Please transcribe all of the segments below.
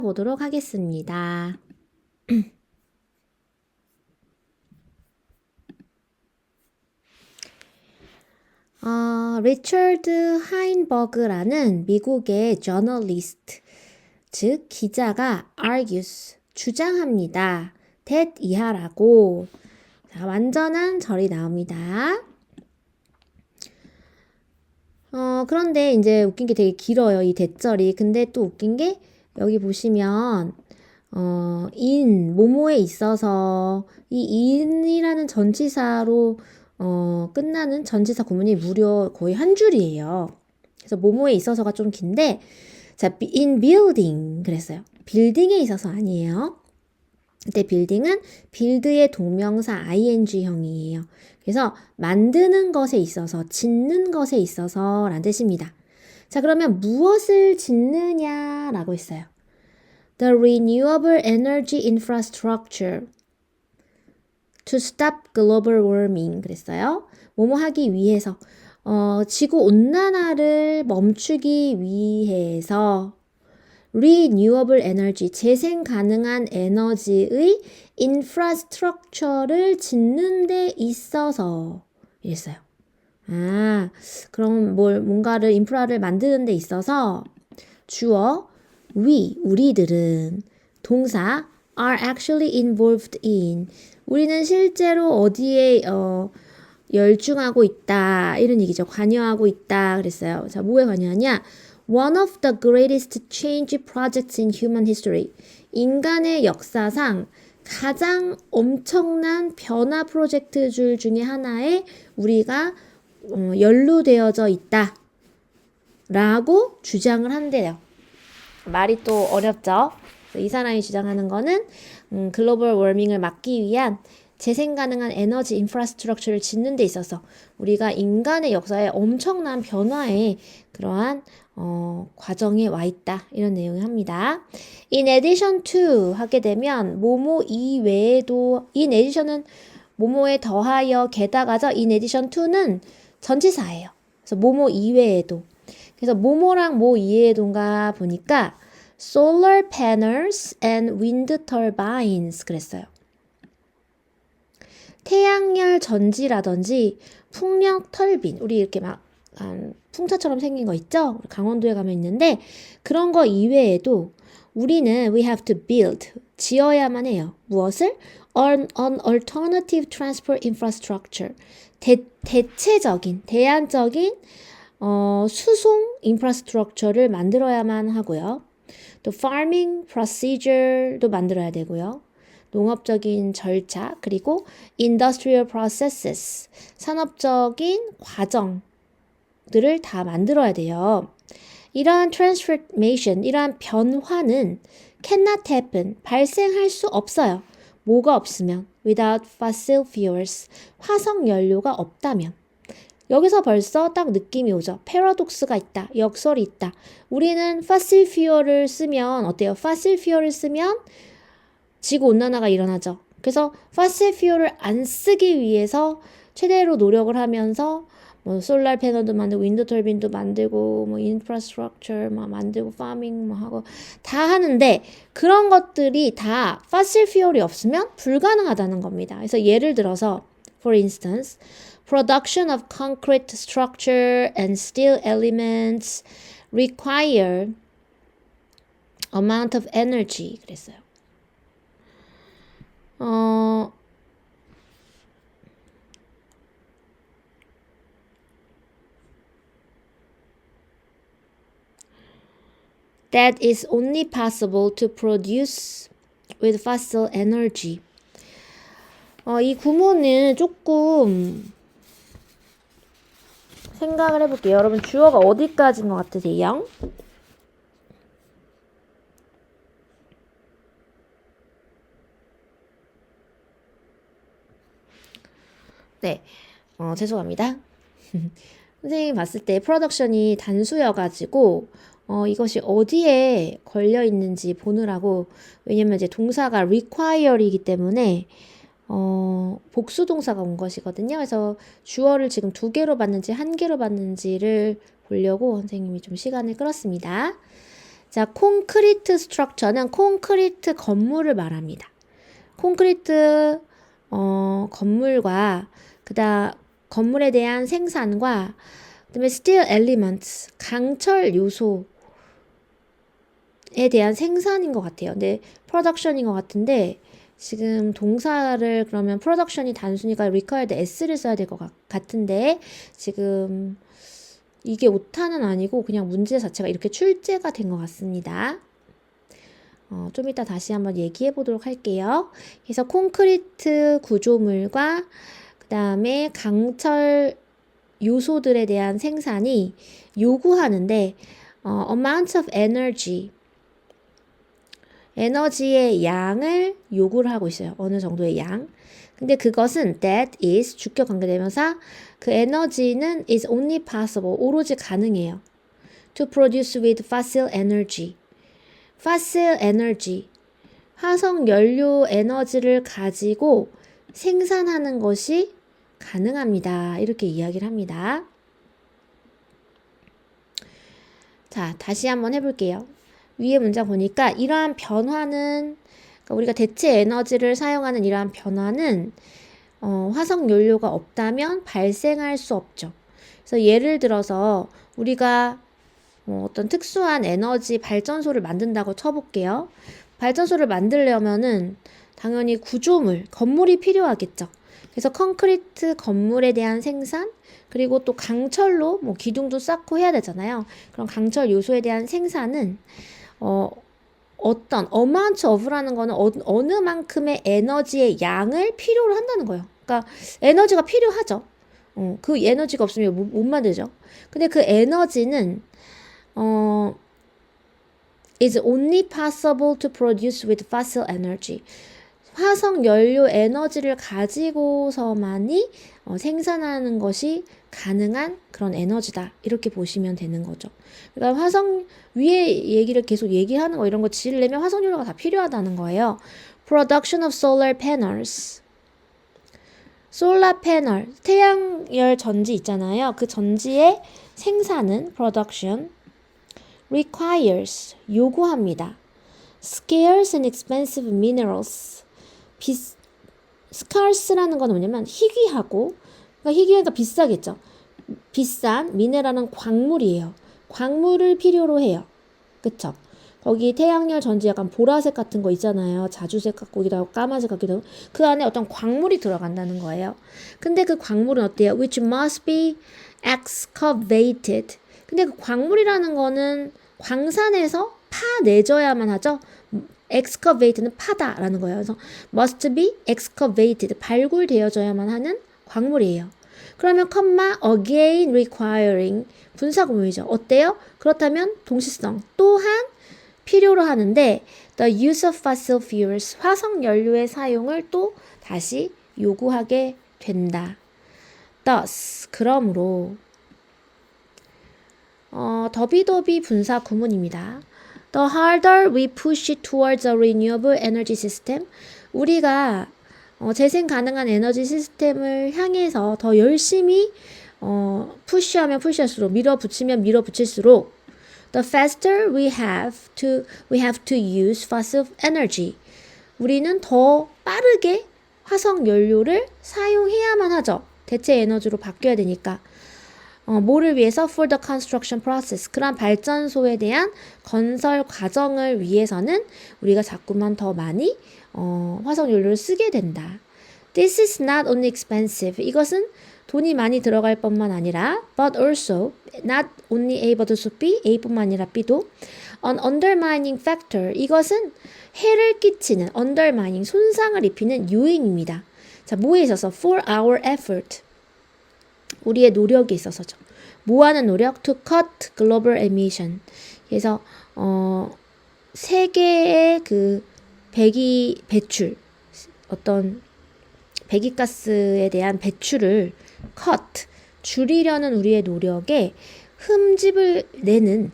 보도록 하겠습니다. 리처드 하인버그라는 미국의 저널리스트, 즉 기자가 argues, 주장합니다. that 이하라고. 자, 완전한 절이 나옵니다. 그런데 이제 웃긴 게 되게 길어요, 이 대절이. 근데 또 웃긴 게 여기 보시면 뭐뭐에 있어서 이 in이라는 전치사로 끝나는 전치사 구문이 무려 거의 한 줄이에요. 그래서 뭐뭐에 있어서가 좀 긴데, 자, in building 그랬어요. 빌딩에 있어서 아니에요. 그때 빌딩은 build의 동명사 ing형이에요. 그래서 만드는 것에 있어서, 짓는 것에 있어서 라는 뜻입니다. 자, 그러면 무엇을 짓느냐라고 했어요. The renewable energy infrastructure to stop global warming 그랬어요. 뭐뭐 하기 위해서 지구 온난화를 멈추기 위해서 renewable energy 재생 가능한 에너지의 infrastructure를 짓는 데 있어서 이랬어요. 그럼 뭔가를 인프라를 만드는 데 있어서 주어 우리들은 동사 are actually involved in 우리는 실제로 어디에 열중하고 있다 이런 얘기죠. 관여하고 있다 그랬어요. 자, 뭐에 관여하냐? One of the greatest change projects in human history. 인간의 역사상 가장 엄청난 변화 프로젝트줄 중에 하나에 우리가 연루되어져 있다 라고 주장을 한대요. 말이 또 어렵죠? 이 사람이 주장하는 거는 글로벌 워밍을 막기 위한 재생 가능한 에너지 인프라스트럭처를 짓는 데 있어서 우리가 인간의 역사에 엄청난 변화의 그러한 과정에 와 있다. 이런 내용을 합니다. In addition to 하게 되면 뭐뭐 이외에도 in addition은 뭐뭐에 더하여 게다가죠. In addition to는 전치사예요. 그래서 뭐뭐 이외에도. 그래서 뭐뭐랑 뭐 이외에도인가 보니까 solar panels and wind turbines 그랬어요. 태양열 전지라든지 풍력 털빈 우리 이렇게 막 풍차처럼 생긴 거 있죠? 강원도에 가면 있는데 그런 거 이외에도 우리는 we have to build 지어야만 해요. 무엇을? an alternative transport infrastructure 대체적인 대안적인 수송 인프라스트럭처를 만들어야만 하고요. 또 farming procedure도 만들어야 되고요. 농업적인 절차 그리고 industrial processes 산업적인 과정들을 다 만들어야 돼요. 이러한 transformation, 이러한 변화는 cannot happen, 발생할 수 없어요. 뭐가 없으면 without fossil fuels, 화석연료가 없다면 여기서 벌써 딱 느낌이 오죠. 패러독스가 있다. 역설이 있다. 우리는 fossil fuel을 쓰면 어때요? fossil fuel을 쓰면 지구온난화가 일어나죠. 그래서 fossil fuel을 안 쓰기 위해서 최대로 노력을 하면서 뭐 솔라 패널도 만들고 윈드 터빈도 만들고 뭐 인프라스트럭처 막 만들고 파밍 뭐 하고 다 하는데 그런 것들이 다 fossil fuel이 없으면 불가능하다는 겁니다. 그래서 예를 들어서 for instance production of concrete structure and steel elements require amount of energy 그랬어요. That is only possible to produce with fossil energy. 이 구문은 조금 생각을 해볼게요. 여러분 주어가 어디까지인 것 같으세요? 네, 죄송합니다. 선생님이 봤을 때 프로덕션이 단수여가지고 이것이 어디에 걸려 있는지 보느라고 왜냐면 이제 동사가 require이기 때문에 복수 동사가 온 것이거든요. 그래서 주어를 지금 2개로 봤는지 1개로 봤는지를 보려고 선생님이 좀 시간을 끌었습니다. 자, 콘크리트 스트럭처는 콘크리트 건물을 말합니다. 콘크리트 건물과 건물에 대한 생산과 그다음에 steel elements 강철 요소에 대한 생산인 것 같아요. 근데 production인 것 같은데 지금 동사를 그러면 production이 단순히가 required s를 써야 될 것 같은데 지금 이게 오타는 아니고 그냥 문제 자체가 이렇게 출제가 된 것 같습니다. 좀 이따 다시 한번 얘기해 보도록 할게요. 그래서 콘크리트 구조물과 그 다음에 강철 요소들에 대한 생산이 요구하는데 amount of energy 에너지의 양을 요구를 하고 있어요. 어느 정도의 양. 근데 그것은 that is 주격 관계대명사 그 에너지는 is only possible 오로지 가능해요. to produce with fossil energy. fossil energy 화석 연료 에너지를 가지고 생산하는 것이 가능합니다. 이렇게 이야기를 합니다. 자, 다시 한번 해볼게요. 위에 문장 보니까 이러한 변화는 그러니까 우리가 대체 에너지를 사용하는 이러한 변화는 화석 연료가 없다면 발생할 수 없죠. 그래서 예를 들어서 우리가 어떤 특수한 에너지 발전소를 만든다고 쳐볼게요. 발전소를 만들려면은 당연히 구조물, 건물이 필요하겠죠. 그래서 콘크리트 건물에 대한 생산, 그리고 또 강철로 기둥도 쌓고 해야 되잖아요. 그럼 강철 요소에 대한 생산은 어떤 amount of라는 거는 어느 만큼의 에너지의 양을 필요로 한다는 거예요. 그러니까 에너지가 필요하죠. 그 에너지가 없으면 못 만들죠. 근데 그 에너지는 is only possible to produce with fossil energy. 화석 연료 에너지를 가지고서만이 생산하는 것이 가능한 그런 에너지다. 이렇게 보시면 되는 거죠. 그러니까 화석 위에 얘기를 계속 얘기하는 거 이런 거 지으려면 화석 연료가 다 필요하다는 거예요. Production of solar panels. 솔라 패널, 태양열 전지 있잖아요. 그 전지의 생산은 production requires 요구합니다. Scarce and expensive minerals. scarce라는 건 뭐냐면 희귀하고 그러니까 희귀하니까 비싸겠죠. 비싼 미네랄은 광물이에요. 광물을 필요로 해요. 그쵸? 거기 태양열 전지 약간 보라색 같은 거 있잖아요. 자주색 같기도 하고 까만색 같기도 하고 그 안에 어떤 광물이 들어간다는 거예요. 근데 그 광물은 어때요? Which must be excavated. 근데 그 광물이라는 거는 광산에서 파내져야만 하죠. excavate는 파다라는 거예요. 그래서 must be excavated. 발굴되어져야만 하는 광물이에요. 그러면 again requiring 분사구문이죠. 어때요? 그렇다면 동시성 또한 필요로 하는데 the use of fossil fuels 화석 연료의 사용을 또 다시 요구하게 된다. thus 그러므로 더비더비 분사 구문입니다. The harder we push it towards a renewable energy system 우리가 재생 가능한 에너지 시스템을 향해서 더 열심히 푸시하면 푸시할수록 밀어붙이면 밀어붙일수록 the faster we have to use fossil energy. 우리는 더 빠르게 화석 연료를 사용해야만 하죠. 대체 에너지로 바뀌어야 되니까. 뭐를 위해서? For the construction process. 그런 발전소에 대한 건설 과정을 위해서는 우리가 자꾸만 더 많이 화석 연료를 쓰게 된다. This is not only expensive. 이것은 돈이 많이 들어갈 뿐만 아니라 but also not only able to be A뿐만 아니라 B도 an undermining factor. 이것은 해를 끼치는 undermining 손상을 입히는 요인입니다. 자, 뭐에 있어서? For our effort. 우리의 노력에 있어서죠. 뭐하는 노력? To cut global emission. 그래서 세계의 그 배출 어떤 배기가스에 대한 배출을 cut 줄이려는 우리의 노력에 흠집을 내는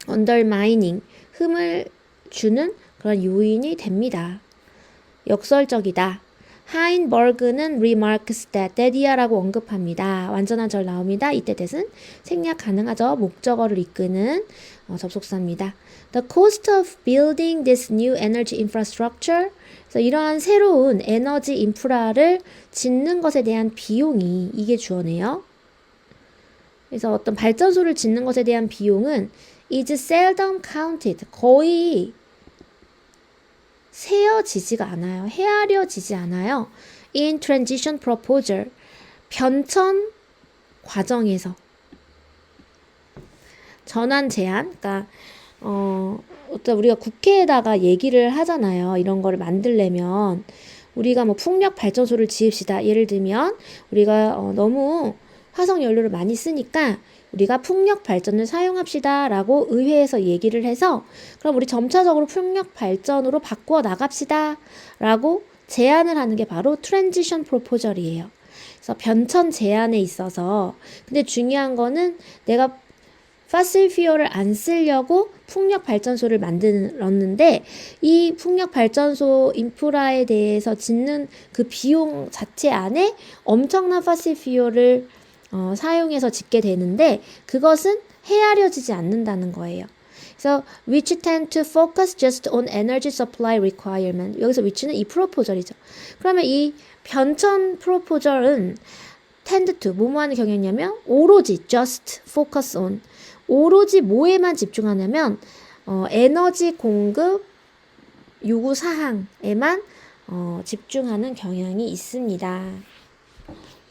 undermining 흠을 주는 그런 요인이 됩니다. 역설적이다. 하인버그는 remarks that 이하라고 언급합니다. 완전한 절 나옵니다. 이때 that은 생략 가능하죠. 목적어를 이끄는 접속사입니다. The cost of building this new energy infrastructure. 그래서 이러한 새로운 에너지 인프라를 짓는 것에 대한 비용이 이게 주어네요. 그래서 어떤 발전소를 짓는 것에 대한 비용은 is seldom counted. 거의 세어지지가 않아요. 헤아려지지 않아요. In transition proposal. 변천 과정에서. 전환 제안. 그러니까 어떤 우리가 국회에다가 얘기를 하잖아요. 이런 거를 만들려면 우리가 뭐 풍력 발전소를 지읍시다. 예를 들면 우리가 너무 화석 연료를 많이 쓰니까 우리가 풍력 발전을 사용합시다 라고 의회에서 얘기를 해서 그럼 우리 점차적으로 풍력 발전으로 바꾸어 나갑시다 라고 제안을 하는 게 바로 트랜지션 프로포절이에요. 그래서 변천 제안에 있어서 근데 중요한 거는 내가 파실 퓨얼을 안 쓰려고 풍력 발전소를 만들었는데 이 풍력 발전소 인프라에 대해서 짓는 그 비용 자체 안에 엄청난 파실 퓨얼을 사용해서 짓게 되는데 그것은 헤아려지지 않는다는 거예요. 그래서 which tend to focus just on energy supply requirement. 여기서 which는 이 프로포절이죠. 그러면 이 변천 프로포절은 tend to 뭐뭐 하는 경향이냐면 오로지 just focus on 오로지 뭐에만 집중하냐면 에너지 공급 요구 사항에만 집중하는 경향이 있습니다.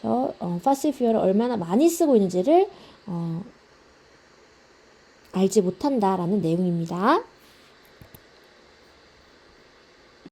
그래서 파실 퓨얼을 얼마나 많이 쓰고 있는지를 알지 못한다라는 내용입니다.